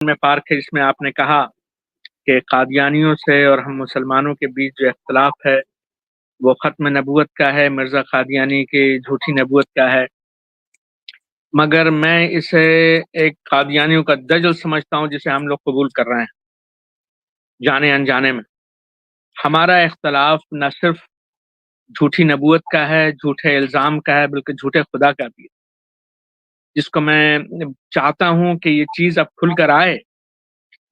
میں پارک ہے جس میں آپ نے کہا کہ قادیانیوں سے اور ہم مسلمانوں کے بیچ جو اختلاف ہے وہ ختم نبوت کا ہے، مرزا قادیانی کی جھوٹی نبوت کا ہے، مگر میں اسے ایک قادیانیوں کا دجل سمجھتا ہوں جسے ہم لوگ قبول کر رہے ہیں جانے انجانے میں۔ ہمارا اختلاف نہ صرف جھوٹی نبوت کا ہے، جھوٹے الزام کا ہے، بلکہ جھوٹے خدا کا بھی ہے، جس کو میں چاہتا ہوں کہ یہ چیز اب کھل کر آئے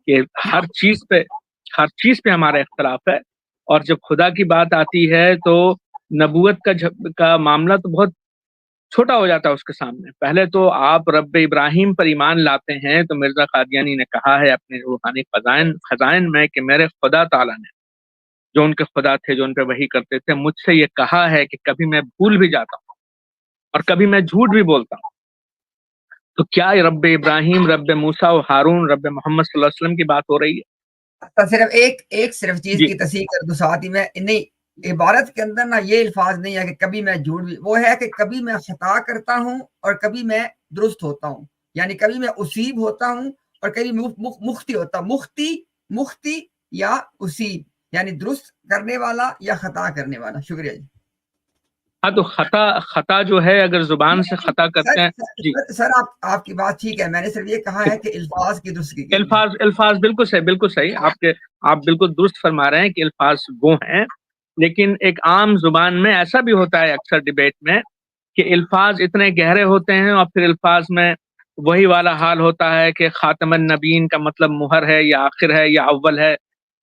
کہ ہر چیز پہ ہمارا اختلاف ہے، اور جب خدا کی بات آتی ہے تو نبوت کا معاملہ تو بہت چھوٹا ہو جاتا ہے اس کے سامنے۔ پہلے تو آپ رب ابراہیم پر ایمان لاتے ہیں تو مرزا قادیانی نے کہا ہے اپنے روحانی خزائن میں کہ میرے خدا تعالیٰ نے، جو ان کے خدا تھے، جو ان پہ وحی کرتے تھے، مجھ سے یہ کہا ہے کہ کبھی میں بھول بھی جاتا ہوں اور کبھی میں جھوٹ بھی بولتا ہوں۔ تو کیا رب ابراہیم، رب موسیٰ و ہارون، رب محمد صلی اللہ علیہ وسلم کی بات ہو رہی ہے؟ صرف چیز جی کی تصحیح کر دو ساتھ ہی میں، نہیں عبارت کے اندر نا یہ الفاظ نہیں ہے کہ کبھی میں جھوٹ بھی، وہ ہے کہ کبھی میں خطا کرتا ہوں اور کبھی میں درست ہوتا ہوں، یعنی کبھی میں اصیب ہوتا ہوں اور کبھی مختی ہوتا ہوں۔ مختی یا اصیب یعنی درست کرنے والا یا خطا کرنے والا۔ شکریہ جی۔ ہاں تو خطا جو ہے اگر زبان سے خطا کرتے ہیں، جی سر آپ کی بات ٹھیک ہے، میں نے صرف یہ کہا ہے کہ الفاظ کی درستگی کے لیے۔ الفاظ بالکل صحیح، آپ بالکل درست فرما رہے ہیں کہ الفاظ وہ ہیں، لیکن ایک عام زبان میں ایسا بھی ہوتا ہے اکثر ڈیبیٹ میں کہ الفاظ اتنے گہرے ہوتے ہیں اور پھر الفاظ میں وہی والا حال ہوتا ہے کہ خاتم النبیین کا مطلب مہر ہے یا آخر ہے یا اول ہے،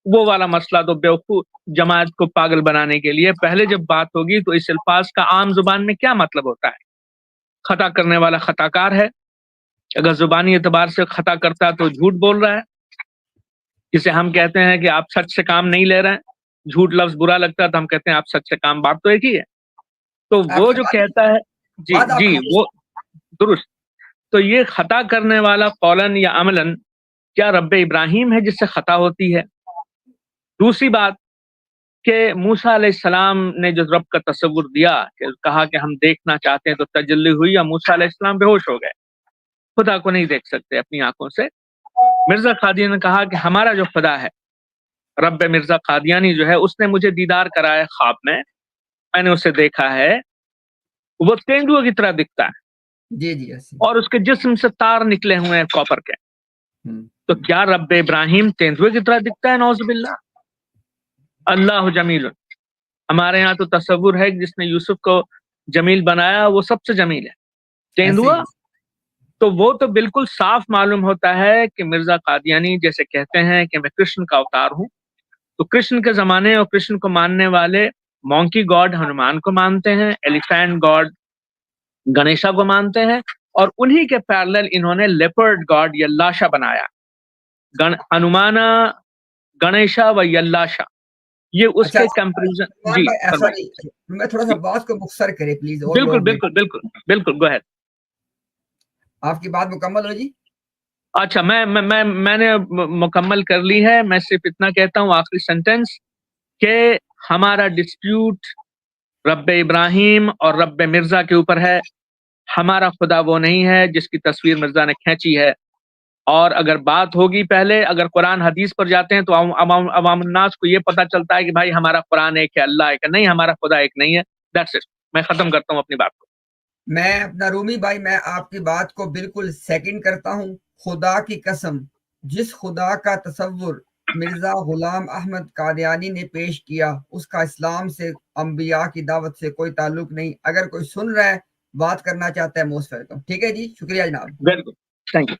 وہ والا مسئلہ تو بیوقوف جماعت کو پاگل بنانے کے لیے۔ پہلے جب بات ہوگی تو اس الفاظ کا عام زبان میں کیا مطلب ہوتا ہے؟ خطا کرنے والا خطا کار ہے، اگر زبانی اعتبار سے خطا کرتا تو جھوٹ بول رہا ہے، جسے ہم کہتے ہیں کہ آپ سچ سے کام نہیں لے رہے ہیں، جھوٹ لفظ برا لگتا ہے تو ہم کہتے ہیں آپ سچ سے کام، بات تو ایک ہی ہے۔ تو وہ جو کہتا ہے جی وہ درست، تو یہ خطا کرنے والا قولاً یا عملاً کیا رب ابراہیم ہے جس سے خطا ہوتی ہے؟ دوسری بات کہ موسیٰ علیہ السلام نے جو رب کا تصور دیا کہ کہا کہ ہم دیکھنا چاہتے ہیں تو تجلی ہوئی، یا موسیٰ علیہ السلام بے ہوش ہو گئے، خدا کو نہیں دیکھ سکتے اپنی آنکھوں سے۔ مرزا قادیانی نے کہا کہ ہمارا جو خدا ہے، رب مرزا قادیانی جو ہے، اس نے مجھے دیدار کرایا خواب میں نے اسے دیکھا ہے، وہ تیندوے کی طرح دکھتا ہے جی اور اس کے جسم سے تار نکلے ہوئے ہیں کاپر کے۔ تو کیا رب ابراہیم تیندوے کی طرح دکھتا ہے؟ نعوذ باللہ۔ اللہ جمیل، ہمارے یہاں تو تصور ہے کہ جس نے یوسف کو جمیل بنایا وہ سب سے جمیل ہے، تیندوا۔ تو وہ تو بالکل صاف معلوم ہوتا ہے کہ مرزا قادیانی جیسے کہتے ہیں کہ میں کرشن کا اوتار ہوں، تو کرشن کے زمانے اور کرشن کو ماننے والے مونکی گاڈ ہنومان کو مانتے ہیں، ایلیفینٹ گاڈ گنیشا کو مانتے ہیں، اور انہی کے پیرلل انہوں نے لیپرڈ گاڈ یلاشا بنایا، ہنومانا گنیشا و یلاشا، یہ اس کے کمپریزن۔ جی ایسا نہیں، میں تھوڑا سا بات کو مختصر کرے پلیز، اور بالکل گو اہیڈ۔ آپ کی بات مکمل ہو جی؟ اچھا، میں نے مکمل کر لی ہے، میں صرف اتنا کہتا ہوں آخری سینٹنس کہ ہمارا ڈسپیوٹ رب ابراہیم اور رب مرزا کے اوپر ہے۔ ہمارا خدا وہ نہیں ہے جس کی تصویر مرزا نے کھینچی ہے، اور اگر بات ہوگی پہلے اگر قرآن حدیث پر جاتے ہیں تو عوام الناس کو یہ پتا چلتا ہے کہ بھائی ہمارا قرآن ایک ہے، اللہ ایک ہے، نہیں ہمارا خدا ایک نہیں ہے۔ دیٹس اٹ، میں ختم کرتا ہوں اپنی بات کو۔ میں اپنا رومی بھائی، میں آپ کی بات کو بالکل سیکنڈ کرتا ہوں۔ خدا کی قسم، جس خدا کا تصور مرزا غلام احمد قادیانی نے پیش کیا اس کا اسلام سے، انبیاء کی دعوت سے کوئی تعلق نہیں۔ اگر کوئی سن رہا ہے، بات کرنا چاہتا ہے، موسٹ ویلکم۔ ٹھیک ہے جی، شکریہ جناب۔ بالکل، تھینک یو۔